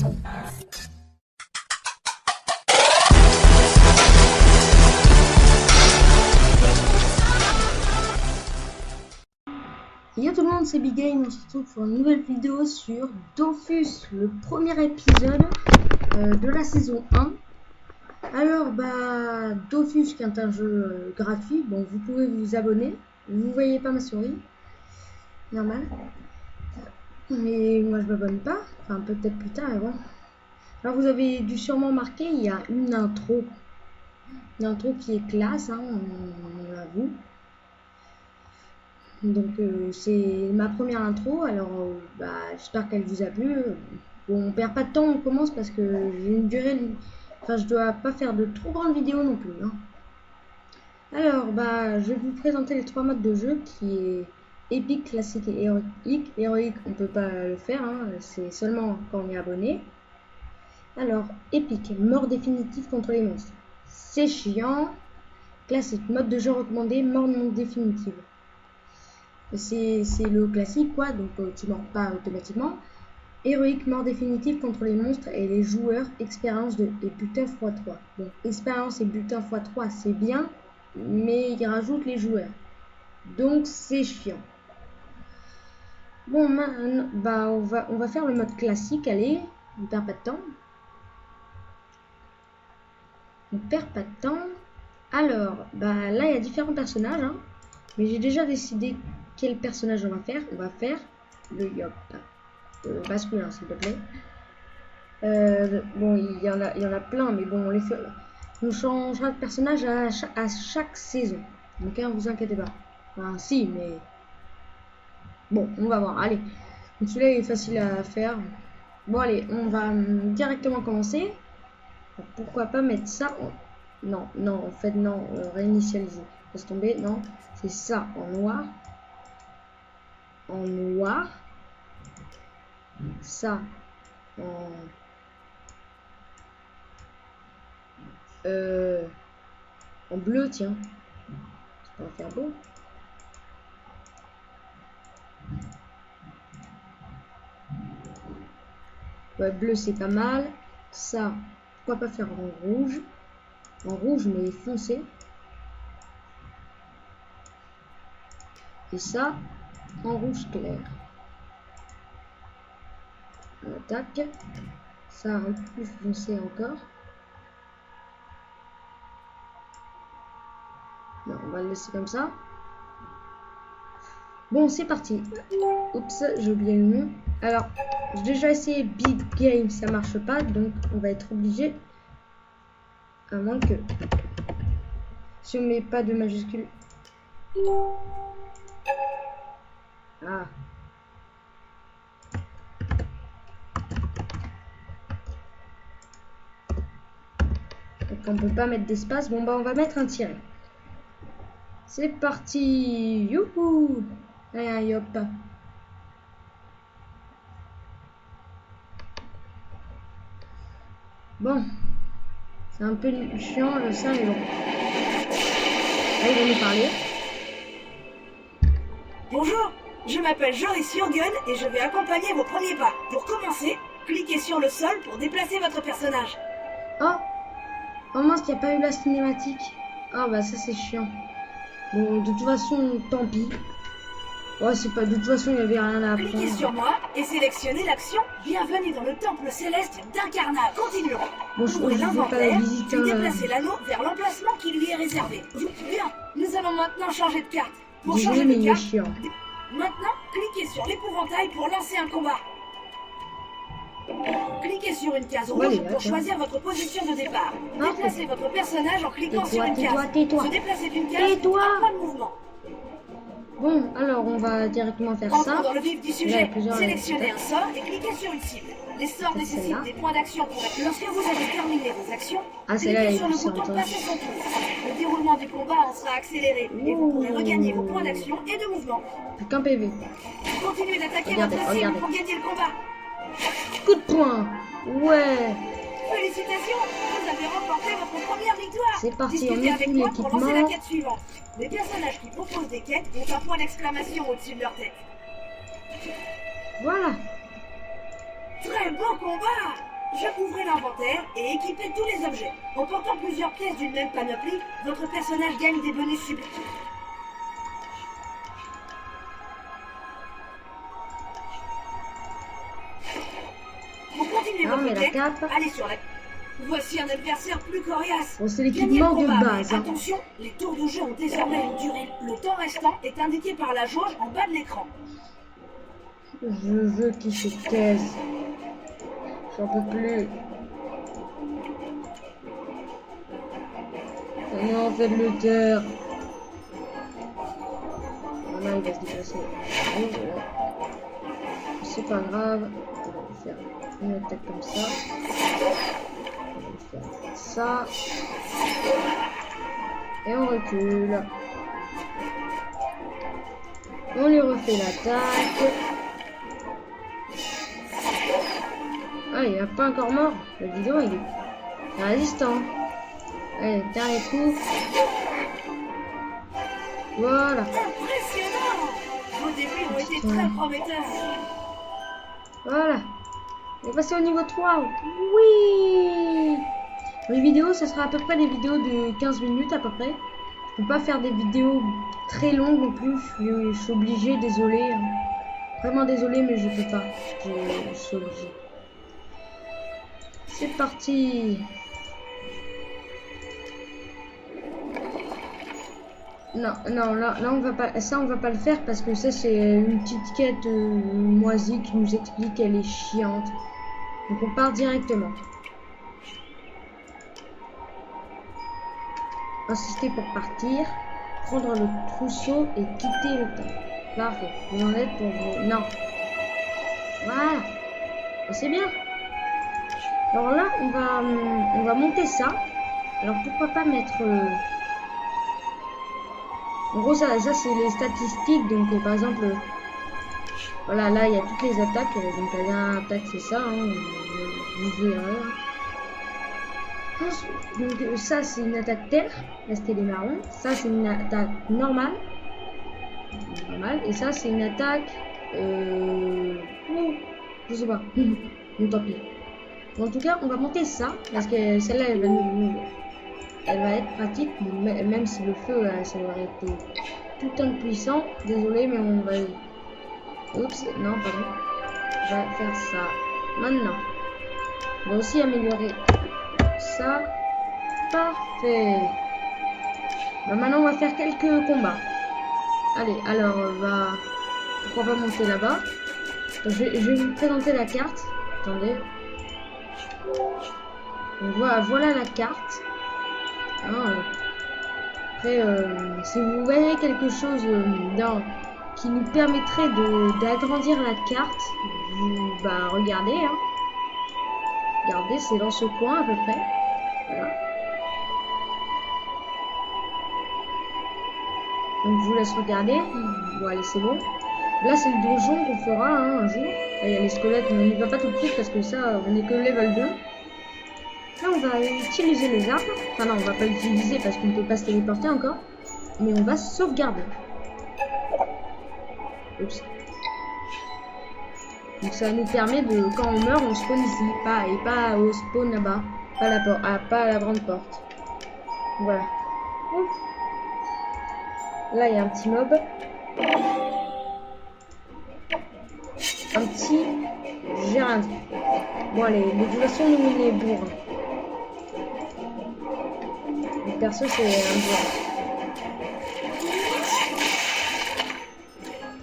Yo tout le monde, c'est Big Game, on se retrouve pour une nouvelle vidéo sur Dofus, le premier épisode de la saison 1. Alors Dofus qui est un jeu gratuit, bon vous pouvez vous abonner, vous voyez pas ma souris, normal, mais moi je m'abonne pas, enfin peut-être plus tard mais bon. Alors vous avez dû sûrement marquer, il y a une intro qui est classe, hein, on l'avoue. Donc c'est ma première intro, alors j'espère qu'elle vous a plu. Bon, on perd pas de temps, on commence parce que j'ai une durée, enfin je dois pas faire de trop grandes vidéos non plus, hein. Alors je vais vous présenter les trois modes de jeu qui est épique, classique et héroïque. Héroïque on peut pas le faire, hein, c'est seulement quand on est abonné. Alors épique, mort définitive contre les monstres, c'est chiant. Classique, mode de jeu recommandé, mort non définitive. C'est le classique quoi, donc tu mords pas automatiquement. Héroïque, mort définitive contre les monstres et les joueurs, expérience et butin x3. Bon, expérience et butin x3 c'est bien, mais il rajoute les joueurs, donc c'est chiant. Bon, on va faire le mode classique, allez, on perd pas de temps. Alors, là il y a différents personnages, hein, mais j'ai déjà décidé quel personnage on va faire. On va faire le Yop. Masculin s'il te plaît. Bon, il y en a plein, mais bon, on changera de personnage à chaque saison. Donc hein, vous inquiétez pas. Enfin, si, mais bon, on va voir. Allez, donc celui-là est facile à faire. Bon, allez, on va directement commencer. Alors, pourquoi pas mettre ça en... Non, en fait, non, réinitialiser. Laisse tomber, non, c'est ça en noir. Ça en bleu, tiens, ça va faire beau. Ouais, bleu c'est pas mal. Ça, pourquoi pas faire en rouge mais foncé. Et ça en rouge clair. On attaque. Ça un peu plus foncé encore. Non, on va le laisser comme ça. Bon, c'est parti. Oups, j'ai oublié le nom. Alors, j'ai déjà essayé Big Game, ça marche pas, donc on va être obligé. À moins que... Si on met pas de majuscule... Ah. Donc on peut pas mettre d'espace. Bon on va mettre un tiret. C'est parti. Youhou. Allez, hop. Bon. C'est un peu chiant ça, mais bon. Là, il va nous parler. Bonjour, je m'appelle Joris Jurgen et je vais accompagner vos premiers pas. Pour commencer, cliquez sur le sol pour déplacer votre personnage. Oh mince, qu'il n'y a pas eu la cinématique. Ah ça c'est chiant. Bon, de toute façon, tant pis. Ouais, c'est pas... De toute façon, il n'y avait rien à apprendre. Cliquez sur moi et sélectionnez l'action Bienvenue dans le temple céleste d'Incarnat. Continuons. Bon, je ouvrez l'inventaire, puis hein. déplacez l'anneau vers l'emplacement qui lui est réservé. Bien, nous allons maintenant changer de carte. Pour Désolé, changer mais de il est carte, chiant. maintenant, cliquez sur l'épouvantail pour lancer un combat. Cliquez sur une case rouge pour choisir votre position de départ. Déplacez votre personnage en cliquant sur une case. Se déplacer d'une case est un point de mouvement. Bon, alors on va directement faire Entrons ça. dans le vif du sujet. Sélectionnez un sort et cliquez sur une cible. Les sorts nécessitent des points d'action pour être... Lorsque vous avez terminé vos actions, cliquez sur le bouton passer son tour. Le déroulement du combat en sera accéléré et vous pourrez regagner vos points d'action et de mouvement. Plus qu'un PV. Continuez d'attaquer votre cible pour gagner le combat. Coup de poing. Ouais. Félicitations, vous avez remporté votre première victoire. C'est parti, discutez on avec met moi tout pour lancer la l'équipement. quête suivante. Les personnages qui proposent des quêtes ont un point d'exclamation au-dessus de leur tête. Voilà. Très beau combat. Ouvrez l'inventaire et équipez tous les objets. En portant plusieurs pièces d'une même panoplie, votre personnage gagne des bonus subjectifs. Pour continuer votre quête, allez sur la... Voici un adversaire plus coriace. Bon, c'est l'équipement de base. Attention, les tours de jeu ont désormais une durée. Le temps restant est indiqué par la jauge en bas de l'écran. Je veux qu'il se taise. J'en peux plus. Non, faites-le taire. Voilà, il va se déplacer. C'est pas grave. On va faire une attaque comme ça. On va faire ça. Et on recule. On lui refait l'attaque. Ah, il n'est pas encore mort. Le vidéo, il est résistant. Allez, dernier coup. Voilà. Impressionnant! Vos débuts ont été très prometteurs. Voilà. On est passé au niveau 3. Oui! Les vidéos, ça sera à peu près des vidéos de 15 minutes à peu près. Je peux pas faire des vidéos très longues non plus. Je suis obligé, désolé. Vraiment désolé, mais je peux pas. Je suis obligé. C'est parti. Non, là on va pas, ça on va pas le faire parce que ça c'est une petite quête moisie qui nous explique qu'elle est chiante. Donc on part directement. Insister pour partir, prendre le trousseau et quitter le temps. Parfait. Vous en êtes pour vous. Non. Voilà. C'est bien. Alors là, on va monter ça. Alors pourquoi pas mettre... En gros, ça c'est les statistiques. Donc par exemple, voilà, là il y a toutes les attaques. Donc la dernière attaque c'est ça. Vous verrez. Donc ça c'est une attaque terre. Là c'était les marrons. Ça c'est une attaque normale. Et ça c'est une attaque... je sais pas. Bon tant pis. En tout cas, on va monter ça, parce que celle-là, elle va être pratique, même si le feu, ça aurait été tout le temps puissant. Désolé, mais on va... Oups, non, pardon. On va faire ça maintenant. On va aussi améliorer ça. Parfait. Bah, maintenant, on va faire quelques combats. Allez, alors, on va... Pourquoi pas monter là-bas? Je vais vous présenter la carte. Attendez. Voilà la carte. Après, si vous voyez quelque chose qui nous permettrait d'agrandir la carte, vous regardez. Hein. Regardez, c'est dans ce coin à peu près. Voilà. Donc je vous laisse regarder. Bon allez, c'est bon. Là c'est le donjon qu'on fera un jour. Là, il y a les squelettes, mais on n'y va pas tout de suite parce que ça, on n'est que level 2. Là, on va utiliser les arbres. Enfin non, on va pas l'utiliser parce qu'on ne peut pas se téléporter encore. Mais on va sauvegarder. Oups. Donc ça nous permet de, quand on meurt, on spawn ici. Et pas au spawn là-bas. Pas à la grande porte. Voilà. Oups. Là, il y a un petit mob. Un petit... J'ai rien dit. Bon allez, de toute façon nous on est bourre. Le perso c'est un bourre.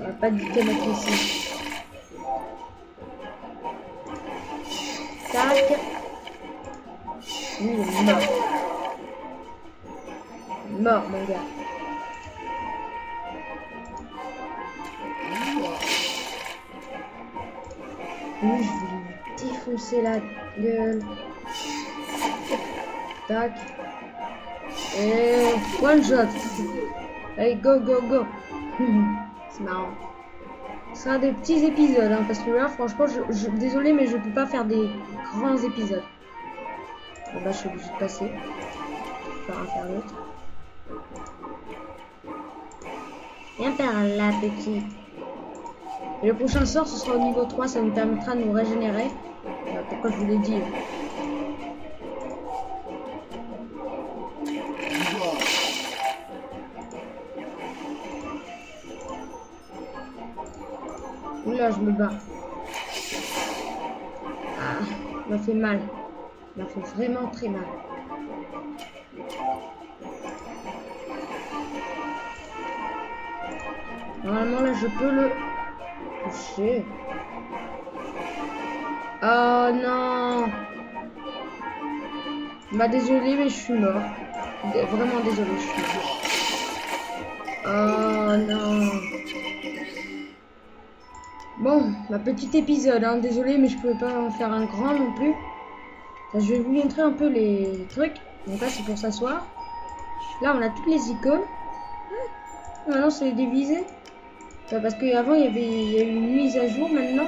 On va pas du tout mettre ici. Tac. Il est mort. Mort mon gars. Oui, je vais lui défoncer la gueule. Tac. Et one shot. Allez, go, go, go. C'est marrant. Ce sera des petits épisodes, hein, parce que là, franchement, désolé, mais je peux pas faire des grands épisodes. Bon, bah, je suis obligé de passer. Je vais faire l'autre. Viens par là, petit. Et le prochain sort, ce sera au niveau 3, ça nous permettra de nous régénérer. Pourquoi je vous l'ai dit? Oula, je me bats. Ah, ça m'a fait mal. Ça m'a fait vraiment très mal. Normalement, là, je peux le toucher. Oh non! Bah, désolé, mais je suis mort. Vraiment désolé, je suis mort. Oh non! Bon, ma petit épisode, hein. Désolé, mais je pouvais pas en faire un grand non plus. Je vais vous montrer un peu les trucs. Donc là, c'est pour s'asseoir. Là, on a toutes les icônes. Maintenant, c'est dévisé. Parce qu'avant, il y a eu une mise à jour maintenant.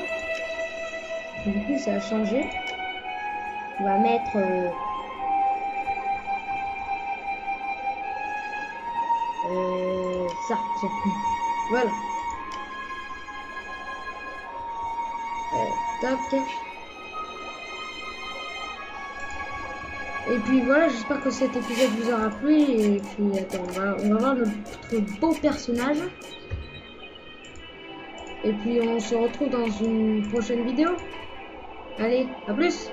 Du coup, ça a changé. On va mettre... ça. Voilà. Tac. Et puis voilà, j'espère que cet épisode vous aura plu. Et puis attends, on va voir notre beau personnage. Et puis on se retrouve dans une prochaine vidéo. Allez, à plus!